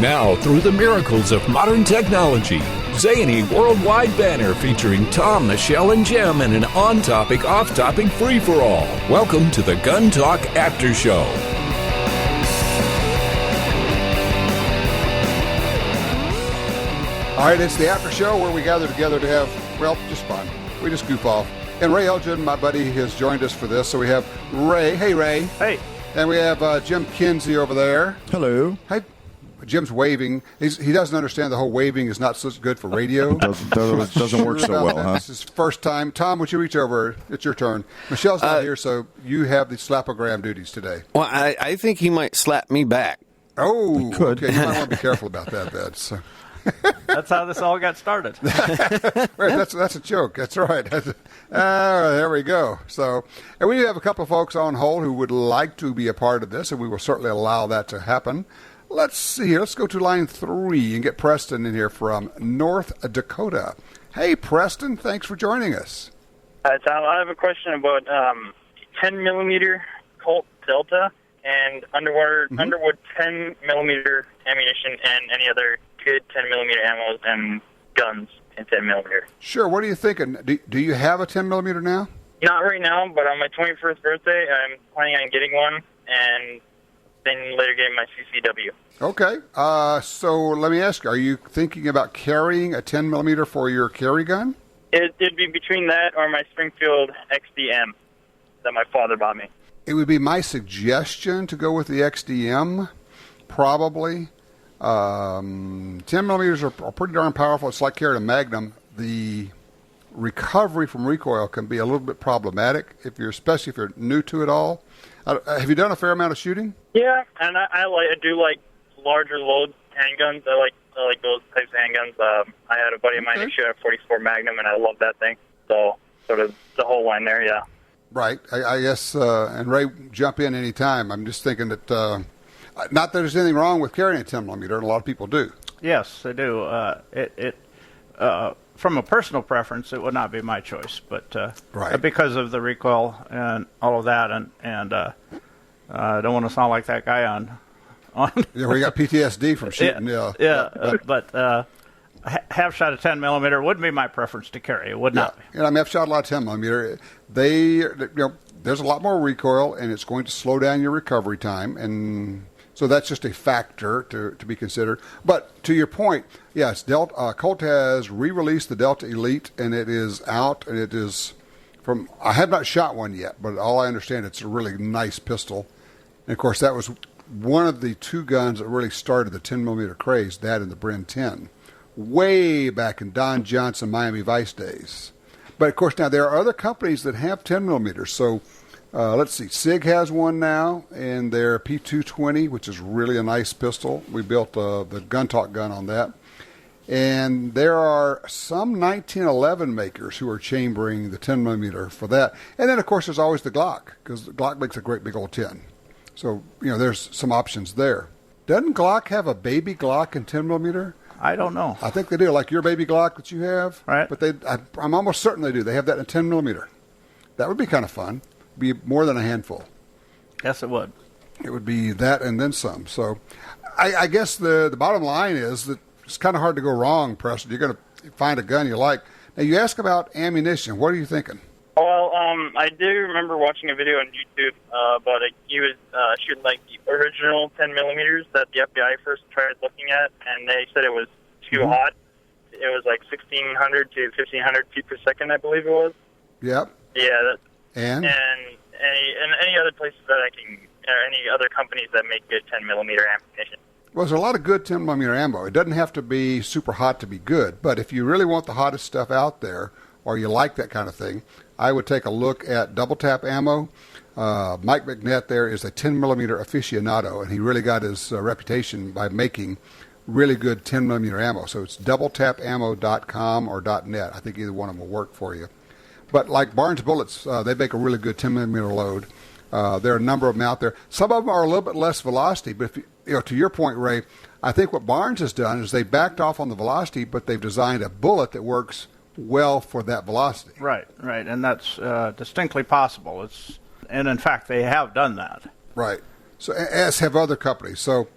Now, through the miracles of modern technology, zany worldwide banner featuring Tom, Michelle, and Jim in an on-topic, off-topic free-for-all. Welcome to the Gun Talk After Show. All right, it's the After Show where we gather together to have, well, just fun. We just goof off. And Ray Elgin, my buddy, has joined us for this. So we have Ray. Hey, Ray. Hey. And we have Jim Kinsey over there. Hello. Hey. Jim's waving. He doesn't understand the whole waving is not so good for radio. doesn't work so well, huh? This is first time. Tom, would you reach over? It's your turn. Michelle's not here, so you have the slapogram duties today. Well, I think he might slap me back. Oh, could. Okay. You might want to be careful about that, Bed. So. That's how this all got started. Right, that's a joke. That's right. There we go. So, and we have a couple of folks on hold who would like to be a part of this, and we will certainly allow that to happen. Let's see here. Let's go to line 3 and get Preston in here from North Dakota. Hey, Preston. Thanks for joining us. Tom, I have a question about 10 millimeter Colt Delta and Underwood 10 millimeter ammunition and any other good 10 millimeter ammos and guns in 10 millimeter. Sure. What are you thinking? Do you have a 10 millimeter now? Not right now, but on my 21st birthday, I'm planning on getting one and then later getting my CCW. Okay. So let me ask you, are you thinking about carrying a 10 millimeter for your carry gun? It'd be between that or my Springfield XDM that my father bought me. It would be my suggestion to go with the XDM, probably. 10 millimeters are pretty darn powerful. It's like carrying a Magnum. The recovery from recoil can be a little bit problematic, especially if you're new to it all. Have you done a fair amount of shooting? Yeah, and I do like larger load handguns. I like those types of handguns. I had a buddy of mine who shot a 44 Magnum, and I love that thing. So sort of the whole line there, yeah. Right. I guess, and Ray, jump in any time. I'm just thinking that, not that there's anything wrong with carrying a 10 millimeter, and a lot of people do. Yes, they do. From a personal preference, it would not be my choice, but because of the recoil and all of that, and I don't want to sound like that guy on. Yeah, we got PTSD from shooting. But half shot of 10 millimeter would be my preference to carry. It would not be. And I mean, I've shot a lot of 10 millimeter. There's a lot more recoil, and it's going to slow down your recovery time, and so that's just a factor to be considered. But to your point, yes, Colt has re-released the Delta Elite, and it is out, and it is I have not shot one yet, but all I understand, it's a really nice pistol. And, of course, that was one of the two guns that really started the 10 millimeter craze, that and the Bren 10, way back in Don Johnson Miami Vice days. But, of course, now there are other companies that have 10 millimeters. So, let's see. SIG has one now, and their P220, which is really a nice pistol. We built the Gun Talk gun on that. And there are some 1911 makers who are chambering the 10 millimeter for that. And then, of course, there's always the Glock, because the Glock makes a great big old 10. So, there's some options there. Doesn't Glock have a baby Glock in 10 millimeter? I don't know. I think they do, like your baby Glock that you have. Right. But I'm almost certain they do. They have that in 10 millimeter. That would be kind of fun. Be more than a handful. Yes, it would. It would be that and then some. So I guess the bottom line is that it's kind of hard to go wrong, Preston. You're going to find a gun you like. Now, you ask about ammunition. What are you thinking? Well, I do remember watching a video on YouTube about he was shooting like the original 10 millimeters that the FBI first tried looking at, and they said it was too hot. It was like 1,600 to 1,500 feet per second, I believe it was. Yep. Yeah. And any other places that any other companies that make good 10 millimeter ammunition. Well, there's a lot of good 10 millimeter ammo. It doesn't have to be super hot to be good, but if you really want the hottest stuff out there, or you like that kind of thing, I would take a look at Double Tap Ammo. Mike McNett there is a 10 millimeter aficionado, and he really got his reputation by making really good 10 millimeter ammo. So it's doubletapammo.com or .net. I think either one of them will work for you. But like Barnes Bullets, they make a really good 10 millimeter load. There are a number of them out there. Some of them are a little bit less velocity, but if to your point, Ray, I think what Barnes has done is they backed off on the velocity, but they've designed a bullet that works well for that velocity. Right, and that's distinctly possible. And in fact, they have done that. Right. So as have other companies. So,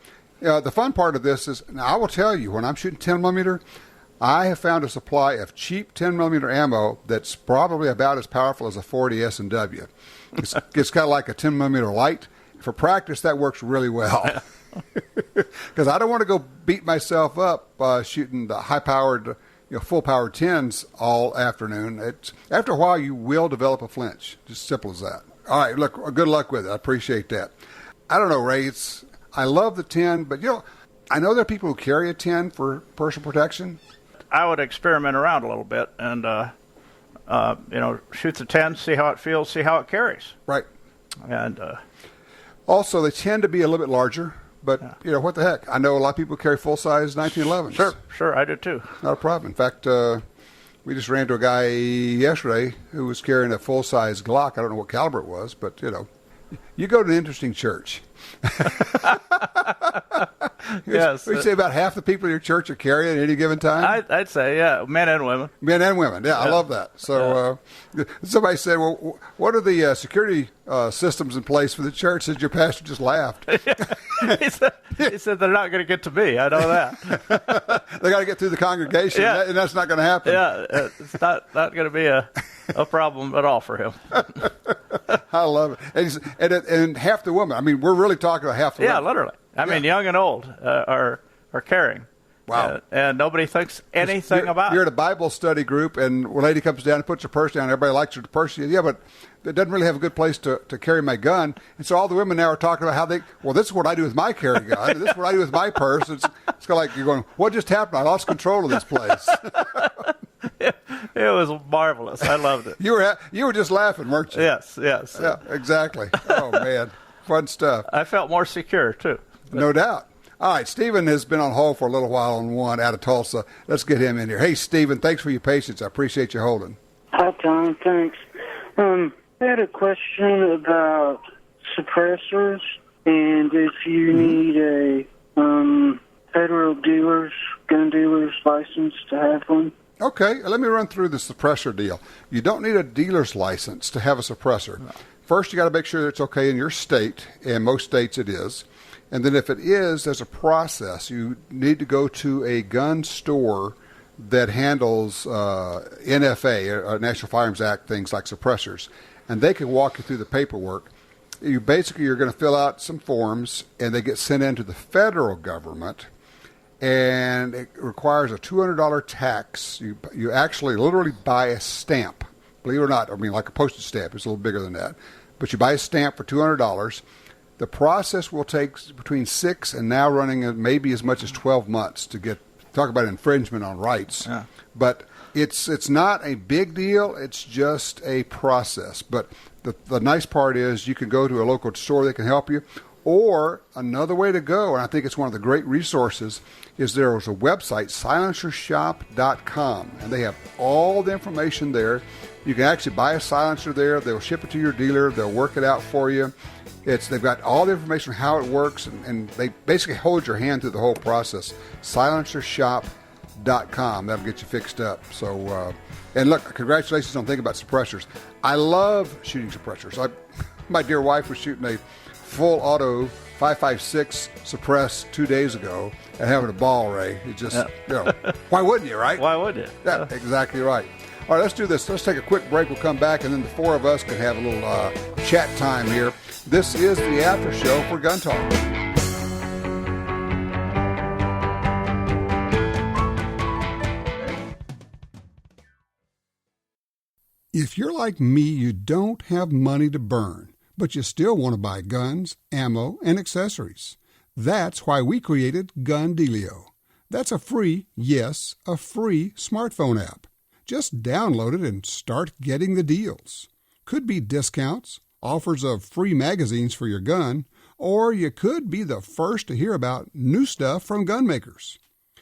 The fun part of this is, now I will tell you, when I'm shooting 10 millimeter, I have found a supply of cheap 10 millimeter ammo that's probably about as powerful as a 40 S&W. It's kind of like a 10 millimeter light. For practice, that works really well. Because I don't want to go beat myself up shooting the high-powered, full-powered 10s all afternoon. After a while, you will develop a flinch. Just simple as that. All right, look, good luck with it. I appreciate that. I don't know, Ray. I love the 10, but, I know there are people who carry a 10 for personal protection. I would experiment around a little bit and, shoot the 10, see how it feels, see how it carries. Right. And also, they tend to be a little bit larger, but, what the heck? I know a lot of people carry full-size 1911s. Sure, I do too. Not a problem. In fact, we just ran into a guy yesterday who was carrying a full-size Glock. I don't know what caliber it was, but, you go to an interesting church. Yes. Would you say about half the people in your church are carrying at any given time? I'd say, yeah, men and women. Men and women, yeah. I love that. So somebody said, well, what are the security systems in place for the church? Said your pastor just laughed. he said they're not going to get to me. I know that. They got to get through the congregation, and that's not going to happen. Yeah, it's not going to be a problem at all for him. I love it. And half the women. I mean, we're really talking about half the women. Yeah, literally. I mean, young and old are carrying. Wow. And nobody thinks anything about it. You're at a Bible study group, and a lady comes down and puts her purse down. Everybody likes her purse. Yeah, but it doesn't really have a good place to carry my gun. And so all the women now are talking about how this is what I do with my carry gun. This is what I do with my purse. It's kind of like you're going, what just happened? I lost control of this place. It was marvelous. I loved it. You were just laughing, weren't you? Yes. Yeah, exactly. Oh, man. Fun stuff. I felt more secure, too. No doubt. All right, Stephen has been on hold for a little while on one out of Tulsa. Let's get him in here. Hey, Stephen, thanks for your patience. I appreciate you holding. Hi, Tom. Thanks. I had a question about suppressors and if you need a federal gun dealer's license to have one. Okay, let me run through the suppressor deal. You don't need a dealer's license to have a suppressor. No. First, you got to make sure it's okay in your state, and most states it is. And then if it is, there's a process. You need to go to a gun store that handles NFA, National Firearms Act, things like suppressors. And they can walk you through the paperwork. You're going to fill out some forms, and they get sent in to the federal government. And it requires a $200 tax. You actually literally buy a stamp. Believe it or not, I mean, like a postage stamp. It's a little bigger than that. But you buy a stamp for $200. The process will take between 6 and now running maybe as much as 12 months to talk about infringement on rights. Yeah. But it's not a big deal. It's just a process. But the nice part is you can go to a local store that can help you. Or another way to go, and I think it's one of the great resources, is there is a website, silencershop.com, and they have all the information there. You can actually buy a silencer there. They'll ship it to your dealer. They'll work it out for you. They've got all the information on how it works, and they basically hold your hand through the whole process. Silencershop.com. That'll get you fixed up. So, and look, congratulations on thinking about suppressors. I love shooting suppressors. My dear wife was shooting a full auto 5.56 suppress 2 days ago and having a ball, Ray. It just, why wouldn't you, right? Why wouldn't you? Yeah, exactly right. All right, let's do this. Let's take a quick break. We'll come back, and then the four of us can have a little chat time here. This is the after show for Gun Talk. If you're like me, you don't have money to burn, but you still want to buy guns, ammo, and accessories. That's why we created Gun Dealio. That's a free smartphone app. Just download it and start getting the deals. Could be discounts, offers of free magazines for your gun, or you could be the first to hear about new stuff from gun makers.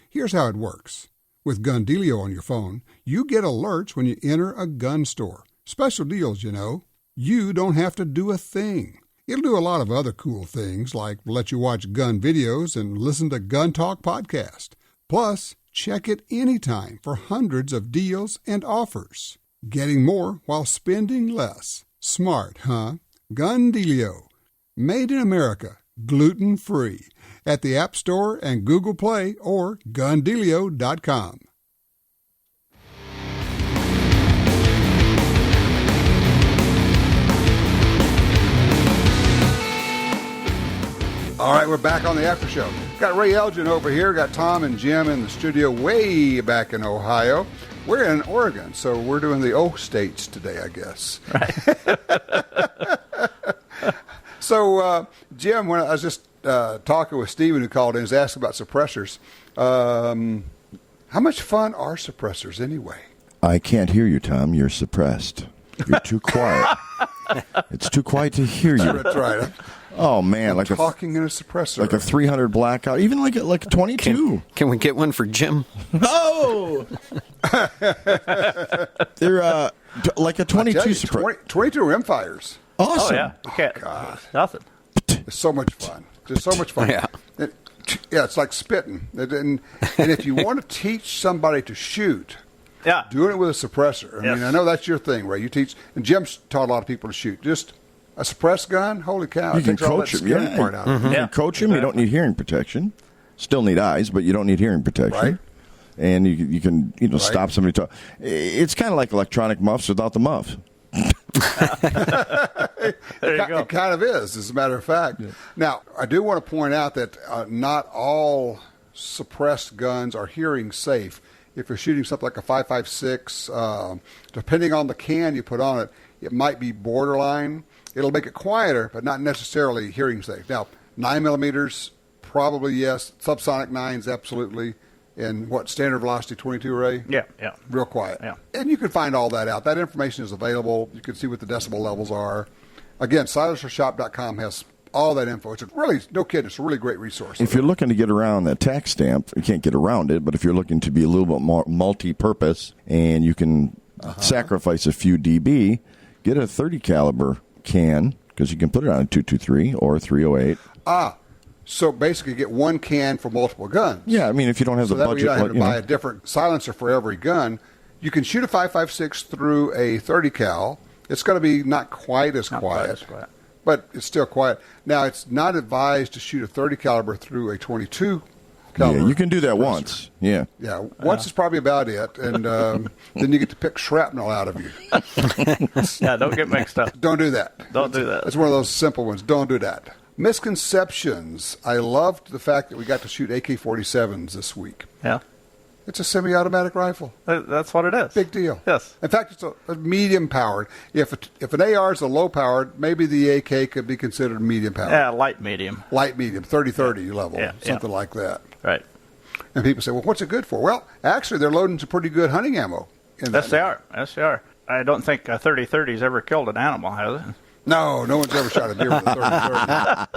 Here's how it works. With Gun Dealio on your phone, you get alerts when you enter a gun store. Special deals, you know. You don't have to do a thing. It'll do a lot of other cool things, like let you watch gun videos and listen to Gun Talk podcast. Plus, check it anytime for hundreds of deals and offers. Getting more while spending less. Smart, huh? Gun Dealio. Made in America. gluten-free at the App Store and Google Play or gundealio.com. All right, we're back on the after show. Got Ray Elgin over here. Got Tom and Jim in the studio way back in Ohio. We're in Oregon, so we're doing the O states today, I guess. Right. So, Jim, when I was just talking with Steven, who called in, was asking about suppressors. How much fun are suppressors anyway? I can't hear you, Tom. You're suppressed. You're too quiet. It's too quiet to hear you. That's right. Oh man, I'm talking in a suppressor, like a 300 blackout, even like a 22. Can we get one for Jim? Oh, they're like a 22 suppressor. 22 rimfires. Awesome. Oh yeah, you can't. God. Nothing. It's so much fun. Just so much fun. Yeah. It's like spitting. And if you want to teach somebody to shoot, Yeah. doing it with a suppressor. I mean, I know that's your thing, Ray. You teach, and Jim's taught a lot of people to shoot. Just a suppressed gun, holy cow! You can coach him. Yeah, part out. You can coach him. You don't need hearing protection. Still need eyes, but you don't need hearing protection. Right. And you can stop somebody. It's kind of like electronic muffs without the muff. There you go. It kind of is, as a matter of fact. Yeah. Now, I do want to point out that not all suppressed guns are hearing safe. If you're shooting something like a 5.56, depending on the can you put on it, it might be borderline. It'll make it quieter, but not necessarily hearing safe. Now, 9mm, probably yes. Subsonic 9s, absolutely. And what, standard velocity 22, Ray? Yeah. Real quiet. Yeah. And you can find all that out. That information is available. You can see what the decibel levels are. Again, silencershop.com has all that info. It's a really, no kidding, it's a really great resource. If you're looking to get around that tax stamp, you can't get around it, but if you're looking to be a little bit more multi-purpose and you can sacrifice a few dB, get a 30 caliber can, because you can put it on a 223 or a 308. So basically get one can for multiple guns. Yeah, I mean, if you don't have the budget. You don't have to buy a different silencer for every gun. You can shoot a 5.56 through a 30 cal. It's going to be not quite as quiet, but it's still quiet. Now, it's not advised to shoot a 30 caliber through a 22 caliber. Yeah, you can do that once. Yeah. Yeah, once is probably about it, and then you get to pick shrapnel out of you. Yeah, don't get mixed up. Don't do that. Don't do that. That's one of those simple ones. Don't do that. Misconceptions. I loved the fact that we got to shoot AK-47s this week. Yeah. It's a semi-automatic rifle. That's what it is. Big deal. Yes. In fact, it's a medium-powered. If an AR is a low-powered, maybe the AK could be considered medium-powered. Yeah, light medium. Light medium, 30-30 level, something like that. Right. And people say, well, what's it good for? Well, actually, they're loading some pretty good hunting ammo. Yes, they are. Yes, they are. I don't think a 30-30's ever killed an animal, has it? No one's ever shot a deer with a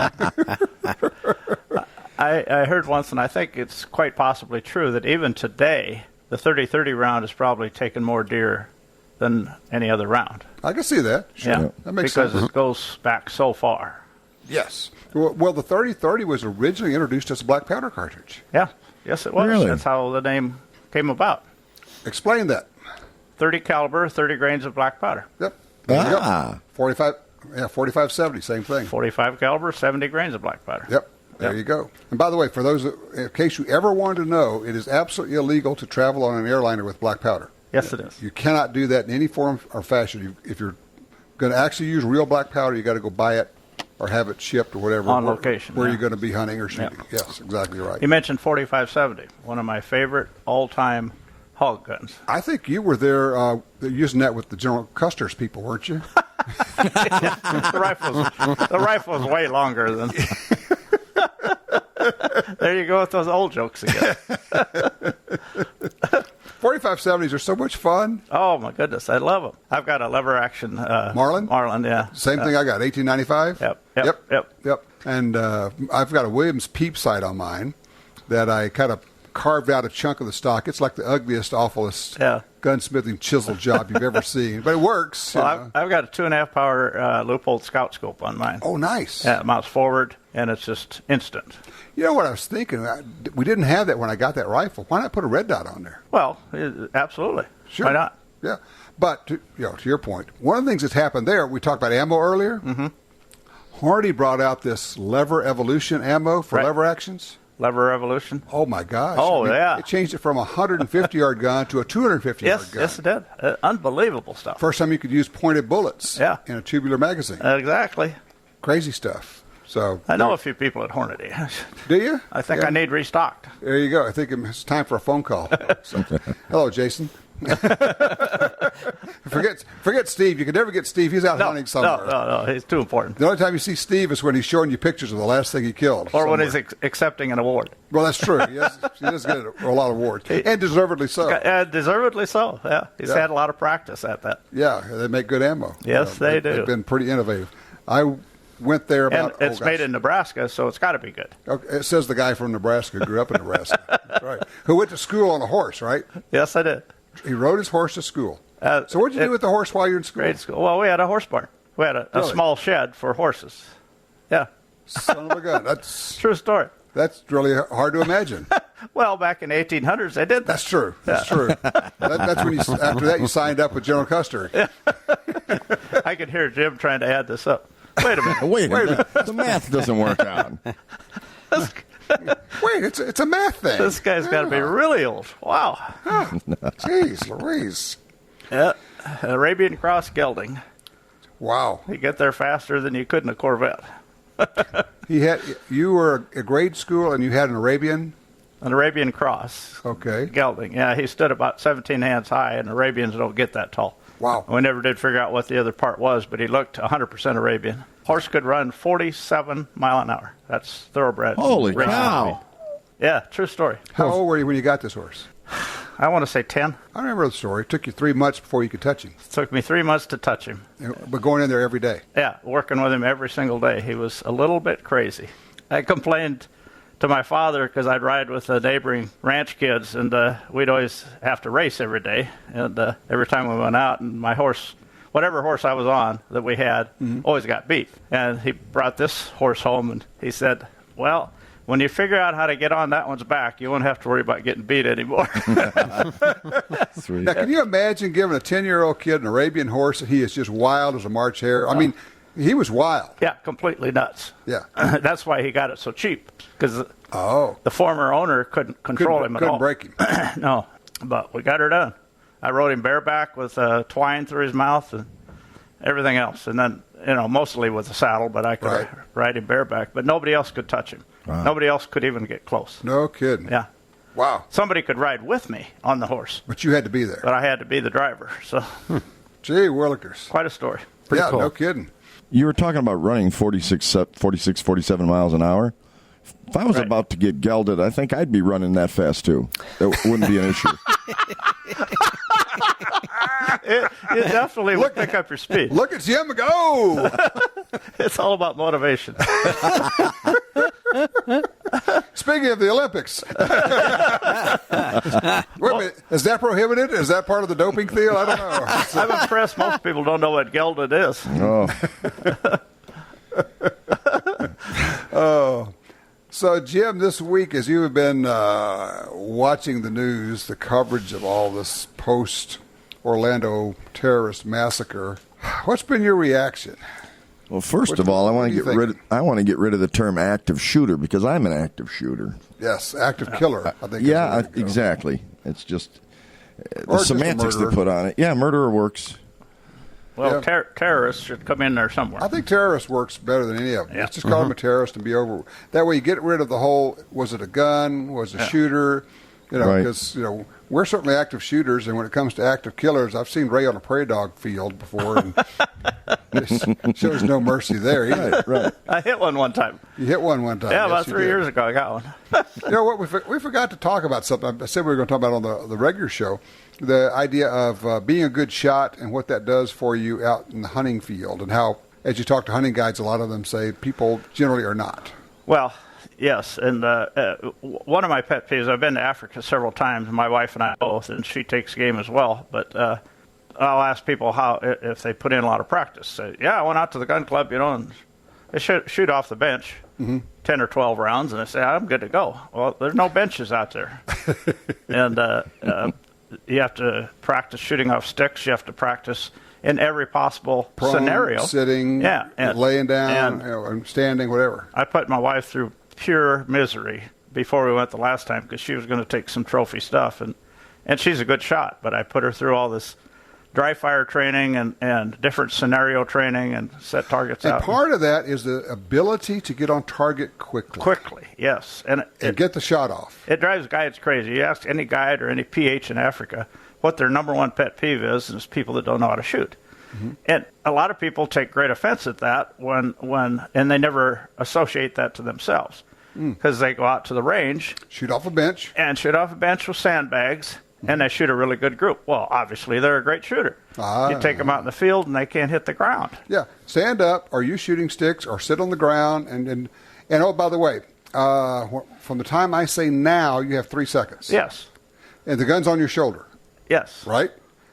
30-30. I heard once, and I think it's quite possibly true, that even today, the 30-30 round has probably taken more deer than any other round. I can see that. Sure. Yeah, that makes because sense. it goes back so far. Yes. Well, the 30-30 was originally introduced as a black powder cartridge. Yeah. Yes, it was. Really? That's how the name came about. Explain that. 30 caliber, 30 grains of black powder. Yep. There you go. 45-70, same thing. 45 caliber, 70 grains of black powder. Yep. There you go. And by the way, for those, in case you ever wanted to know, it is absolutely illegal to travel on an airliner with black powder. Yes, it is. You cannot do that in any form or fashion. If you're going to actually use real black powder, you got to go buy it or have it shipped or whatever. On location. Where you're going to be hunting or shooting. Yeah. Yes, exactly right. You mentioned 45-70, one of my favorite all-time hog guns. I think you were there using that with the General Custer's people, weren't you? The rifle was way longer than... There you go with those old jokes again. 45-70s are so much fun. Oh, my goodness. I love them. I've got a lever action... Marlin? Marlin, yeah. Same thing I got, 1895? Yep. And I've got a Williams peep sight on mine that I kind of carved out a chunk of the stock. It's like the ugliest, awfulest gunsmithing chisel job you've ever seen. But it works. Well, I've got a 2.5 power Leupold Scout Scope on mine. Oh, nice. Yeah, it mounts forward, and it's just instant. You know what I was thinking? We didn't have that when I got that rifle. Why not put a red dot on there? Well, absolutely. Sure. Why not? Yeah. But, to your point, one of the things that's happened there, we talked about ammo earlier. Mm-hmm. Hornady brought out this lever evolution ammo for Right. lever actions. Lever Revolution. Oh, my gosh. Oh, yeah. It changed it from a 150-yard gun to a 250-yard gun. Yes, it did. Unbelievable stuff. First time you could use pointed bullets in a tubular magazine. Exactly. Crazy stuff. So I know a few people at Hornady. Do you? I think I need restocked. There you go. I think it's time for a phone call. So, hello, Jason. Forget Steve. You can never get Steve. He's out hunting somewhere. No. He's too important. The only time you see Steve is when he's showing you pictures of the last thing he killed. Or somewhere. when he's accepting an award. Well, that's true. He does get a lot of awards. And deservedly so. Deservedly so, yeah. He's had a lot of practice at that. Yeah, they make good ammo. Yes, they do. They've been pretty innovative. I went there about... And it's made in Nebraska, so it's got to be good. Okay, it says the guy from Nebraska who grew up in Nebraska. That's right. Who went to school on a horse, right? Yes, I did. He rode his horse to school. So what did you do with the horse while you were in school? Grade school. Well, we had a horse barn. We had a small shed for horses. Yeah. Son of a gun. That's true story. That's really hard to imagine. Well, back in the 1800s, they did that. That's true. That's true. That's when after that you signed up with General Custer. I could hear Jim trying to add this up. Wait a minute. Wait a minute. The math doesn't work out. Wait, it's a math thing. This guy's got to be really old. Wow. Jeez Louise. Yeah. Arabian cross gelding. Wow. You get there faster than you could in a Corvette. You were at grade school and you had an Arabian? An Arabian cross. Okay. Gelding. Yeah, he stood about 17 hands high, and Arabians don't get that tall. Wow. We never did figure out what the other part was, but he looked 100% Arabian. Horse could run 47 mile an hour. That's thoroughbred. Holy cow. Yeah, true story. How old were you when you got this horse? I want to say 10. I remember the story. It took you 3 months before you could touch him. It took me 3 months to touch him. But going in there every day. Yeah, working with him every single day. He was a little bit crazy. I complained to my father because I'd ride with the neighboring ranch kids, and we'd always have to race every day. And every time we went out, and my horse, whatever horse I was on that we had, always got beat. And he brought this horse home, and he said, well, when you figure out how to get on that one's back, you won't have to worry about getting beat anymore. Now, can you imagine giving a 10-year-old kid an Arabian horse and he is just wild as a March hare? I mean, he was wild. Yeah, completely nuts. Yeah. That's why he got it so cheap, because the former owner couldn't control him at all. Couldn't break him. No, but we got her done. I rode him bareback with twine through his mouth and everything else. And then, mostly with a saddle, but I could ride him bareback. But nobody else could touch him. Wow. Nobody else could even get close. No kidding. Yeah. Wow. Somebody could ride with me on the horse. But you had to be there. But I had to be the driver. So, Gee willikers. Quite a story. Pretty cool. No kidding. You were talking about running 47 miles an hour. If I was about to get gelded, I think I'd be running that fast, too. That wouldn't be an issue. It definitely would pick up your speed. Look at Jim go! It's all about motivation. Speaking of the Olympics. Wait a minute. Is that prohibited? Is that part of the doping deal? I don't know. I'm impressed most people don't know what gelded is. Oh. So, Jim, this week, as you have been watching the news, the coverage of all this post-Orlando terrorist massacre, what's been your reaction? Well, first of all, I want to get rid of the term active shooter because I'm an active shooter. Yes, active killer. I think. Yeah, exactly. It's just the semantics they put on it. Yeah, murderer works. Well, terrorists should come in there somewhere. I think terrorist works better than any of them. Yeah. Let's just call him a terrorist and be over. That way you get rid of the whole, was it a gun, was it a shooter? Because, we're certainly active shooters, and when it comes to active killers, I've seen Ray on a prairie dog field before, and it shows no mercy there either. Right. I hit one time. You hit one time. Yeah, yes, about 3 years ago I got one. You know what? We forgot to talk about something. I said we were going to talk about on the regular show, the idea of being a good shot and what that does for you out in the hunting field, and how, as you talk to hunting guides, a lot of them say people generally are not. Well, yes, and one of my pet peeves, I've been to Africa several times, my wife and I both, and she takes game as well, but I'll ask people if they put in a lot of practice. Say, I went out to the gun club, and they shoot off the bench 10 or 12 rounds, and they say, I'm good to go. Well, there's no benches out there. And you have to practice shooting off sticks. You have to practice in every possible Prone, scenario. sitting, and laying down, and standing, whatever. I put my wife through pure misery before we went the last time because she was going to take some trophy stuff, and she's a good shot, but I put her through all this dry fire training and different scenario training and set targets out. And part of that is the ability to get on target quickly. Quickly, yes. And get the shot off. It drives guides crazy. You ask any guide or any PH in Africa what their number one pet peeve is, and it's people that don't know how to shoot. Mm-hmm. And a lot of people take great offense at that and they never associate that to themselves because they go out to the range. Shoot off a bench. And shoot off a bench with sandbags, and they shoot a really good group. Well, obviously, they're a great shooter. You take them out in the field, and they can't hit the ground. Yeah. Stand up, or use shooting sticks, or sit on the ground. And oh, by the way, from the time I say now, you have 3 seconds. Yes. And the gun's on your shoulder. Yes. Right?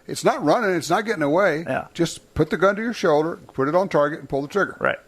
It's not running. It's not getting away. Yeah. Just put the gun to your shoulder, put it on target, and pull the trigger. Right.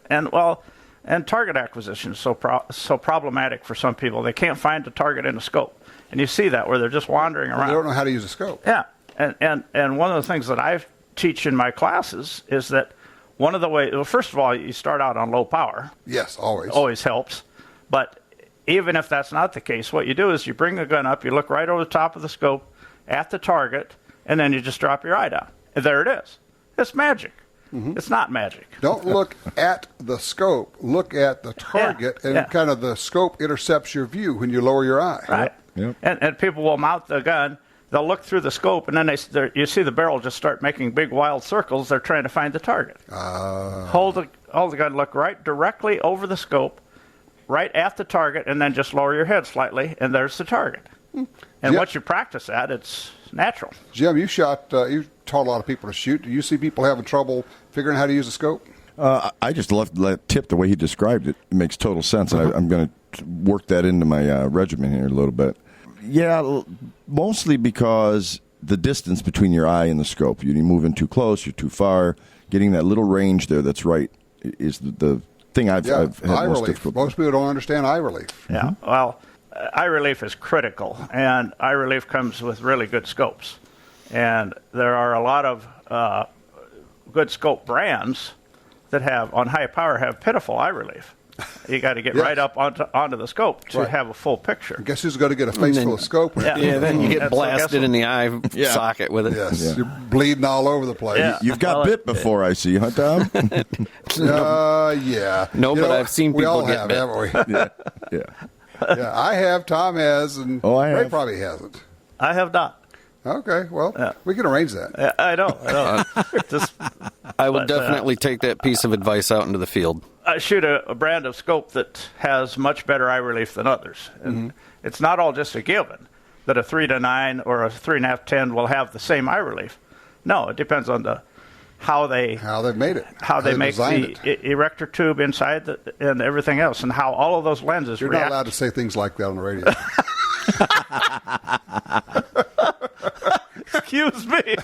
And target acquisition is so problematic for some people. They can't find a target in a scope. And you see that where they're just wandering around. They don't know how to use a scope. Yeah. And one of the things that I teach in my classes is that one of the ways, well, first of all, you start out on low power. Yes, always. Always helps. But even if that's not the case, what you do is you bring the gun up, you look right over the top of the scope at the target, and then you just drop your eye down. And there it is. It's magic. Mm-hmm. It's not magic. Don't look at the scope. Look at the target, and kind of the scope intercepts your view when you lower your eye. Right. Yep. And people will mount the gun. They'll look through the scope, and then you see the barrel just start making big wild circles. They're trying to find the target. Hold the gun, look right directly over the scope, right at the target, and then just lower your head slightly, and there's the target. And once you practice that, it's natural. Jim, you taught a lot of people to shoot. Do you see people having trouble figuring how to use a scope? I just left that tip the way he described it. It makes total sense, and I'm going to work that into my regimen here a little bit. Yeah, mostly because the distance between your eye and the scope. You move in too close, you're too far. Getting that little range there that's right is the thing I've had eye most relief. difficulty. Most people don't understand eye relief. Yeah, well, eye relief is critical, and eye relief comes with really good scopes. And there are a lot of good scope brands that on high power have pitiful eye relief. You got to get right up onto the scope to have a full picture. Guess who's going to get a face full of scope? Then you get blasted in the eye socket with it. Yes, you're bleeding all over the place. Yeah. You've got bit before, I see, huh, Tom? Yeah. No, but I've seen people all get have, bit. haven't we? Yeah, I have. Tom has, and Ray probably hasn't. I have not. Okay, well, we can arrange that. I don't. I would definitely take that piece of advice out into the field. I shoot a brand of scope that has much better eye relief than others. And it's not all just a given that a 3-9 or a 3.5-10 will have the same eye relief. No, it depends on how they've made it, how they make the erector tube inside and everything else, and how all of those lenses react. You're not allowed to say things like that on the radio. Excuse me.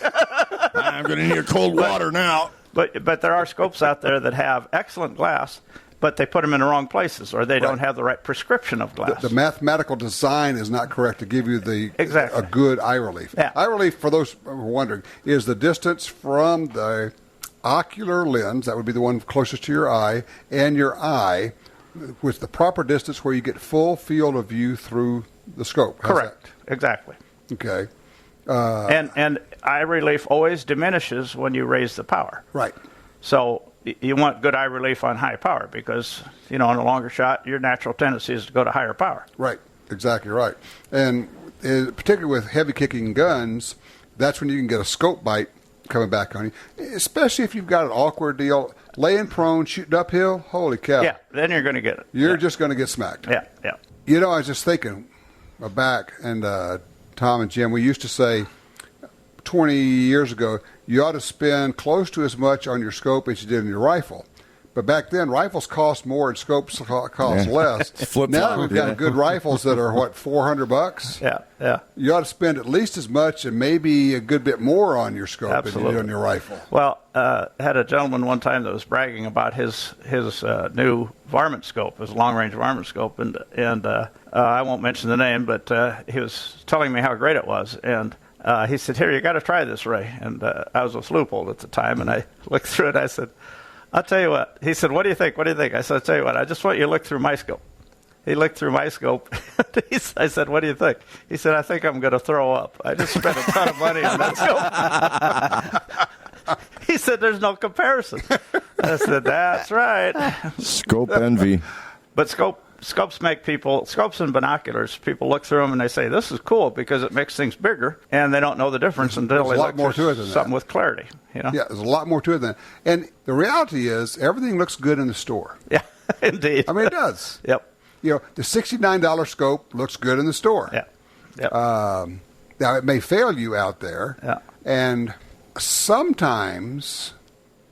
I'm going to need cold water now. But there are scopes out there that have excellent glass, but they put them in the wrong places, or they don't have the right prescription of glass. The mathematical design is not correct to give you a good eye relief. Yeah. Eye relief, for those who are wondering, is the distance from the ocular lens, that would be the one closest to your eye, and your eye, with the proper distance where you get full field of view through the scope. Correct. Exactly. Okay. And eye relief always diminishes when you raise the power. Right. So you want good eye relief on high power because, on a longer shot, your natural tendency is to go to higher power. Right. Exactly right. And particularly with heavy kicking guns, that's when you can get a scope bite coming back on you, especially if you've got an awkward deal. Laying prone, shooting uphill, holy cow. Yeah, then you're going to get it. You're just going to get smacked. Yeah. I was just thinking back, and Tom and Jim, we used to say 20 years ago, you ought to spend close to as much on your scope as you did on your rifle. But back then, rifles cost more and scopes cost less. Now we've got good rifles that are, $400? Yeah. You ought to spend at least as much and maybe a good bit more on your scope Absolutely. than you do on your rifle. Well, I had a gentleman one time that was bragging about his new varmint scope, his long-range varmint scope, and I won't mention the name, but he was telling me how great it was. And he said, "Here, you got to try this, Ray." And I was with Leupold at the time, and I looked through it. I said, "I'll tell you what." He said, "What do you think? What do you think?" I said, "I'll tell you what. I just want you to look through my scope." He looked through my scope. I said, "What do you think?" He said, "I think I'm going to throw up. I just spent a ton of money on that scope." He said, "There's no comparison." I said, "That's right." Scope envy. But scopes make scopes and binoculars, people look through them and they say, "This is cool," because it makes things bigger, and they don't know the difference until they look more to it through than something that. with clarity. You know? Yeah, there's a lot more to it than that. And the reality is, everything looks good in the store. Yeah, indeed. I mean, it does. Yep. You know, the $69 scope looks good in the store. Yeah. Yep. Now, it may fail you out there. Yeah. And sometimes,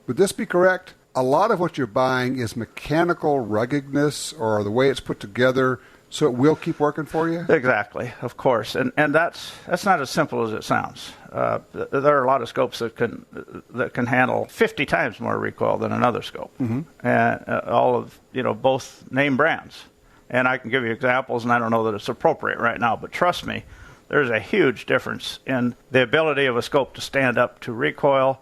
would this be correct? A lot of what you're buying is mechanical ruggedness or the way it's put together, so it will keep working for you? Exactly, of course. And that's not as simple as it sounds. There are a lot of scopes that can handle 50 times more recoil than another scope. Mm-hmm. And all of, both name brands. And I can give you examples, and I don't know that it's appropriate right now, but trust me, there's a huge difference in the ability of a scope to stand up to recoil,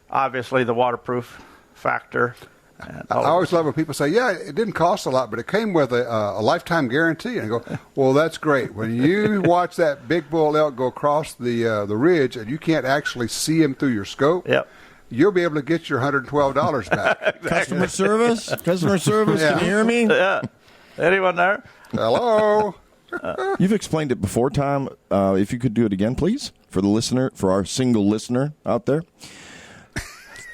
obviously the waterproof factor. I always love when people say, "Yeah, it didn't cost a lot, but it came with a lifetime guarantee." And I go, "Well, that's great. When you watch that big bull elk go across the ridge and you can't actually see him through your scope, yep, you'll be able to get your $112 back." Exactly. Customer service? Yeah. Can you hear me? Yeah. Anyone there? Hello. You've explained it before, Tom. If you could do it again, please, for the listener, for our single listener out there.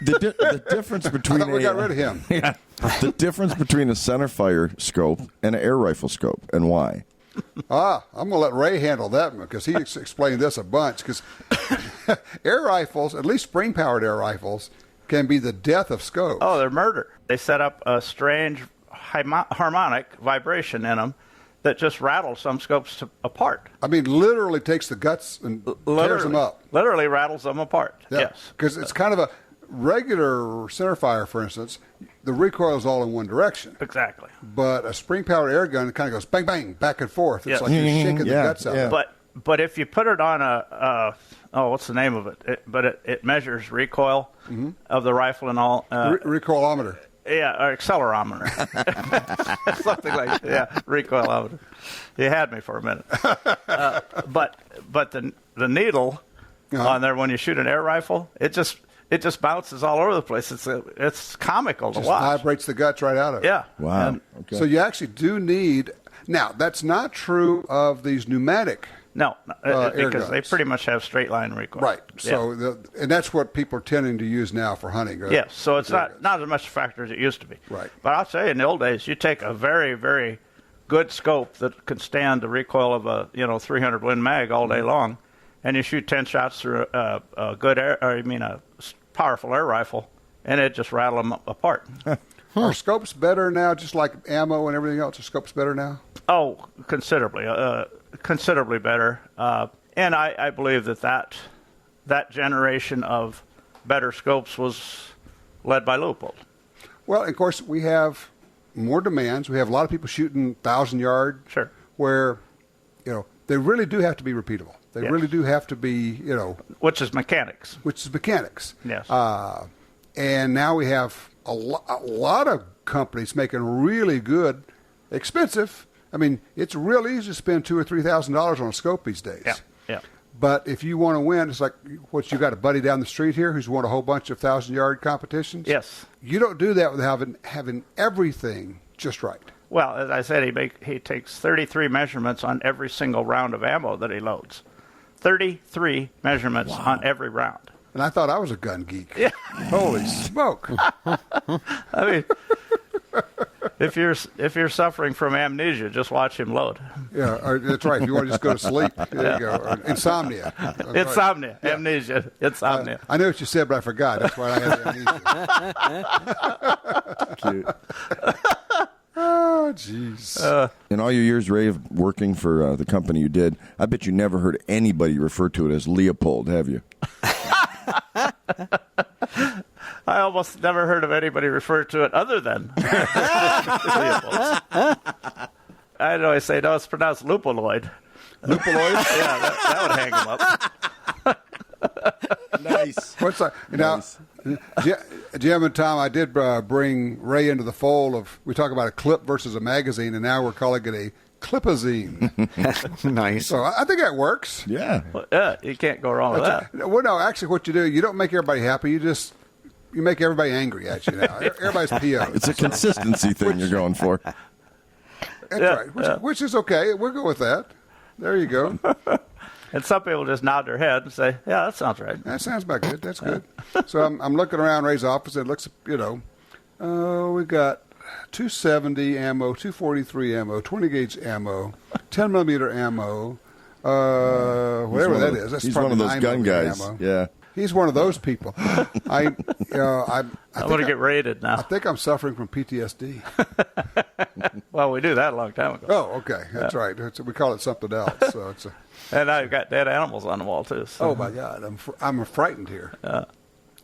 The difference between I thought we got rid of him. Yeah, the difference between a centerfire scope and an air rifle scope, and why? I'm going to let Ray handle that one because he explained this a bunch. Because air rifles, at least spring-powered air rifles, can be the death of scopes. Oh, they're murder. They set up a strange harmonic vibration in them that just rattles some scopes apart. I mean, literally takes the guts and tears them up. Literally rattles them apart. Yeah. Yes. Because it's kind of a regular centerfire, for instance, the recoil is all in one direction. Exactly. But a spring-powered air gun, it kind of goes bang, bang, back and forth. It's Yes. like you're shaking the Yeah, guts out. yeah. But if you put it on what's the name of it? It measures recoil of the rifle and all. Recoilometer. Yeah, or accelerometer. Something like that. Yeah, recoilometer. You had me for a minute. But the needle on there when you shoot an air rifle, it just bounces all over the place. It's comical to Just watch. vibrates the guts right out of it. Yeah. Wow. And Okay. So you actually do need. Now, that's not true of these pneumatic. no, air because they guns. pretty much have straight line recoil. Right. Yeah. So, and that's what people are tending to use now for hunting. Yes, so it's air guns. not as much a factor as it used to be. Right. But I'll tell you, in the old days, you take a very, very good scope that can stand the recoil of a 300 Win Mag all day long, and you shoot 10 shots through a good a powerful air rifle, and it just rattle them apart. Are scopes better now, just like ammo and everything else? Are scopes better now? Oh, considerably better. And I believe that generation of better scopes was led by Leupold. Well, of course, we have more demands. We have a lot of people shooting 1,000-yard. Sure. Where, they really do have to be repeatable. They Yes. really do have to be, Which is mechanics. which is mechanics. Yes. And now we have a lot of companies making really good, expensive. I mean, it's real easy to spend $2,000 or $3,000 on a scope these days. Yeah, yeah. But if you want to win, it's like you got a buddy down the street here who's won a whole bunch of 1,000-yard competitions. Yes. You don't do that without having everything just right. Well, as I said, he takes 33 measurements on every single round of ammo that he loads. 33 measurements on every round. And I thought I was a gun geek. Yeah. Holy smoke! I mean, if you're suffering from amnesia, just watch him load. Yeah, that's right. If you want to just go to sleep, there you go. Or insomnia. That's right. Insomnia, amnesia, insomnia. I know what you said, but I forgot. That's why I had the amnesia. Cute. Oh, jeez. In all your years, Ray, of working for the company you did, I bet you never heard anybody refer to it as Leopold, have you? I almost never heard of anybody refer to it other than Leopold. I'd always say, no, it's pronounced Lupoloid. Lupoloid? Yeah, that would hang him up. Nice. What's that? Now, Jim and Tom, I did bring Ray into the fold we talk about a clip versus a magazine, and now we're calling it a clipazine. Nice. So I think that works. Yeah. Well, yeah, you can't go wrong with that. Well, no, actually, what you do, you don't make everybody happy. You make everybody angry at you now. Everybody's PO. It's a consistency thing you're going for. That's right, which is okay. We'll go with that. There you go. And some people just nod their head and say, yeah, that sounds right. That sounds about good. That's good. So I'm looking around Ray's office. It looks, we got 270 ammo, 243 ammo, 20 gauge ammo, 10 millimeter ammo, whatever that is. That's he's one of those gun guys. Ammo. Yeah. He's one of those people. I want to get raided now. I think I'm suffering from PTSD. Well, we knew that a long time ago. Oh, okay. That's right. We call it something else. So And I've got dead animals on the wall, too. So. Oh, my God. I'm frightened here.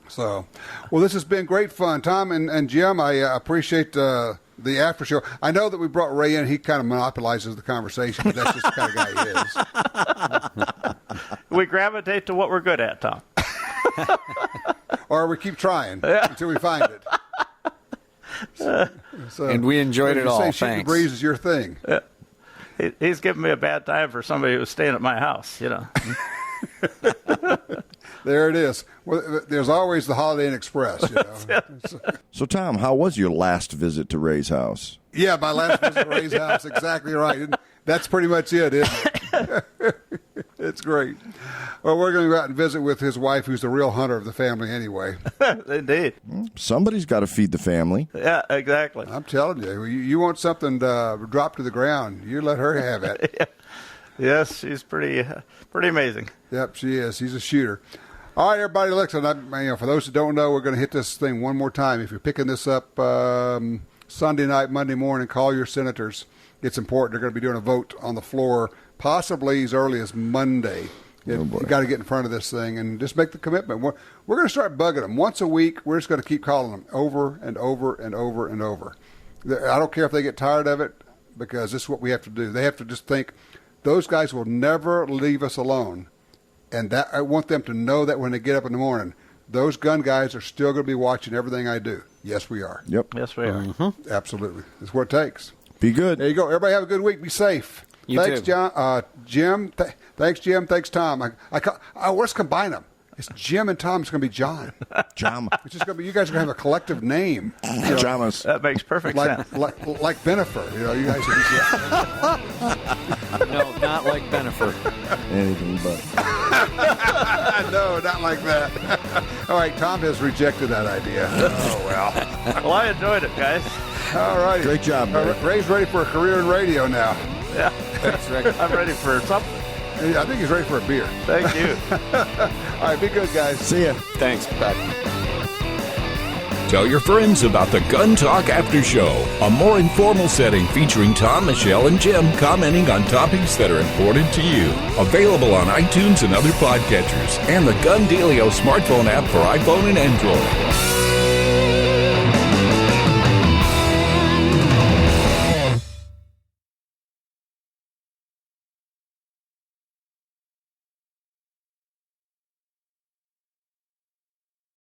So, well, this has been great fun. Tom and Jim, I appreciate the after show. I know that we brought Ray in. He kind of monopolizes the conversation, but that's just the kind of guy he is. We gravitate to what we're good at, Tom. Or we keep trying until we find it. So, and we enjoyed it all. Shoot the breeze is your thing. He's giving me a bad time for somebody who's staying at my house, There it is. Well, there's always the Holiday Inn Express. So, Tom, how was your last visit to Ray's house? Yeah, my last visit to Ray's house. Exactly right. And that's pretty much it, isn't it? It's great. Well, we're going to go out and visit with his wife, who's the real hunter of the family anyway. Indeed. Somebody's got to feed the family. Yeah, exactly. I'm telling you, you want something to drop to the ground, you let her have it. Yes, she's pretty amazing. Yep, she is. She's a shooter. All right, everybody, listen, for those who don't know, we're going to hit this thing one more time. If you're picking this up Sunday night, Monday morning, call your senators. It's important. They're going to be doing a vote on the floor, possibly as early as Monday. You got to get in front of this thing and just make the commitment. We're going to start bugging them. Once a week, we're just going to keep calling them over and over and over and over. I don't care if they get tired of it, because this is what we have to do. They have to just think, those guys will never leave us alone. And that I want them to know that when they get up in the morning, those gun guys are still going to be watching everything I do. Yes, we are. Yep. Yes, we are. Mm-hmm. Absolutely. That's what it takes. Be good. There you go. Everybody have a good week. Be safe. Thanks, too. Jim. Thanks, Jim. Thanks, Tom. Let's combine them. It's Jim and Tom. It's going to be John. Jama. It's just going to be, you guys are going to have a collective name. Pajamas. That makes perfect sense. Like Benifer. You guys are No, not like Benifer. Anything but. No, not like that. All right, Tom has rejected that idea. Oh, well. Well, I enjoyed it, guys. All right. Great job, Ray. Ray's ready for a career in radio now. Yeah, that's right. I'm ready for something. I think he's ready for a beer. Thank you. All right, be good, guys. See ya. Thanks. Bye. Tell your friends about the Gun Talk After Show, a more informal setting featuring Tom, Michelle, and Jim commenting on topics that are important to you. Available on iTunes and other podcatchers, and the Gun Dealio smartphone app for iPhone and Android.